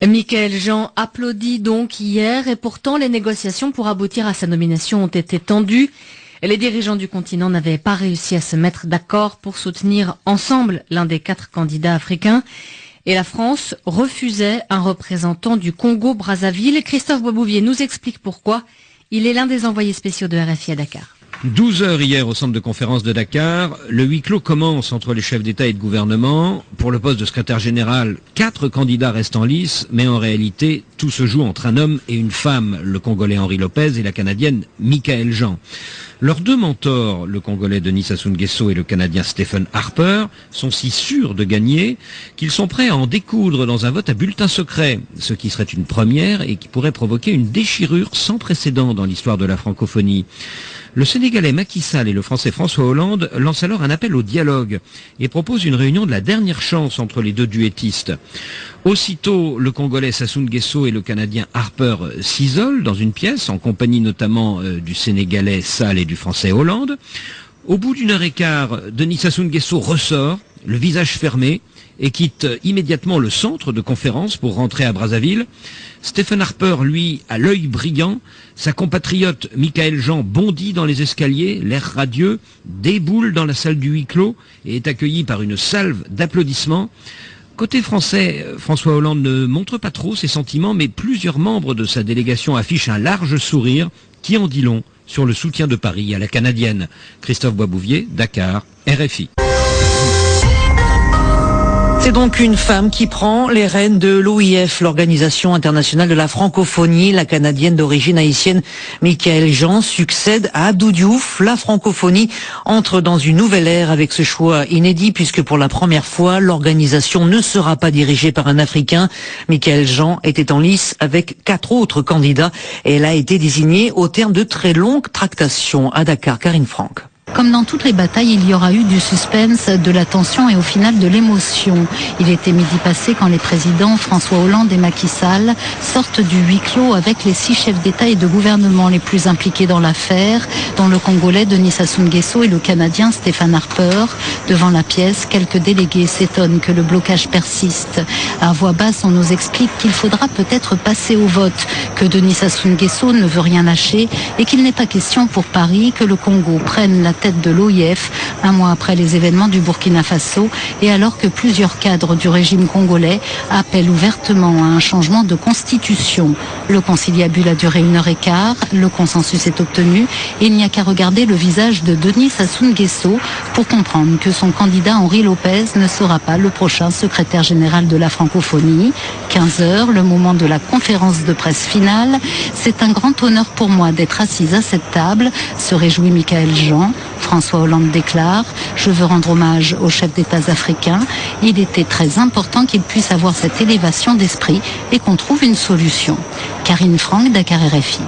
Michaël Jean applaudit donc hier et pourtant les négociations pour aboutir à sa nomination ont été tendues. Les dirigeants du continent n'avaient pas réussi à se mettre d'accord pour soutenir ensemble l'un des 4 candidats africains. Et la France refusait un représentant du Congo-Brazzaville. Christophe Boisbouvier nous explique pourquoi. Il est l'un des envoyés spéciaux de RFI à Dakar. 12 heures hier au centre de conférence de Dakar. Le huis clos commence entre les chefs d'État et de gouvernement. Pour le poste de secrétaire général, 4 candidats restent en lice, mais en réalité, tout se joue entre un homme et une femme, le Congolais Henri Lopez et la Canadienne Michaël Jean. Leurs 2 mentors, le Congolais Denis Sassou Nguesso et le Canadien Stephen Harper, sont si sûrs de gagner qu'ils sont prêts à en découdre dans un vote à bulletin secret, ce qui serait une première et qui pourrait provoquer une déchirure sans précédent dans l'histoire de la francophonie. Le Sénégalais Macky Sall et le Français François Hollande lancent alors un appel au dialogue et proposent une réunion de la dernière chance entre les 2 duettistes. Aussitôt, le Congolais Sassou Nguesso et le Canadien Harper s'isolent dans une pièce, en compagnie notamment du Sénégalais Sall et du Français Hollande. Au bout d'1 heure et quart, Denis Sassou Nguesso ressort, le visage fermé, et quitte immédiatement le centre de conférence pour rentrer à Brazzaville. Stephen Harper, lui, a l'œil brillant. Sa compatriote Michaël Jean bondit dans les escaliers, l'air radieux, déboule dans la salle du huis clos et est accueilli par une salve d'applaudissements. Côté français, François Hollande ne montre pas trop ses sentiments, mais plusieurs membres de sa délégation affichent un large sourire qui en dit long sur le soutien de Paris à la Canadienne. Christophe Boisbouvier, Dakar, RFI. C'est donc une femme qui prend les rênes de l'OIF, l'Organisation internationale de la francophonie. La Canadienne d'origine haïtienne Michaël Jean succède à Abdou Diouf. La francophonie entre dans une nouvelle ère avec ce choix inédit puisque pour la première fois, l'organisation ne sera pas dirigée par un Africain. Michaël Jean était en lice avec 4 autres candidats et elle a été désignée au terme de très longues tractations. À Dakar, Karine Franck. Comme dans toutes les batailles, il y aura eu du suspense, de la tension et au final de l'émotion. Il était midi passé quand les présidents François Hollande et Macky Sall sortent du huis clos avec les 6 chefs d'État et de gouvernement les plus impliqués dans l'affaire, dont le Congolais Denis Sassou Nguesso et le Canadien Stephen Harper. Devant la pièce, quelques délégués s'étonnent que le blocage persiste. À voix basse, on nous explique qu'il faudra peut-être passer au vote, que Denis Sassou Nguesso ne veut rien lâcher et qu'il n'est pas question pour Paris que le Congo prenne la tête de l'OIF, un mois après les événements du Burkina Faso et alors que plusieurs cadres du régime congolais appellent ouvertement à un changement de constitution. Le conciliabule a duré 1 heure et quart, le consensus est obtenu et il n'y a qu'à regarder le visage de Denis Sassou Nguesso pour comprendre que son candidat Henri Lopez ne sera pas le prochain secrétaire général de la francophonie. 15 heures, le moment de la conférence de presse finale. C'est un grand honneur pour moi d'être assise à cette table, se réjouit Michaël Jean. François Hollande déclare « Je veux rendre hommage aux chefs d'État africains. Il était très important qu'ils puissent avoir cette élévation d'esprit et qu'on trouve une solution. » Karine Franck, Dakar, RFI.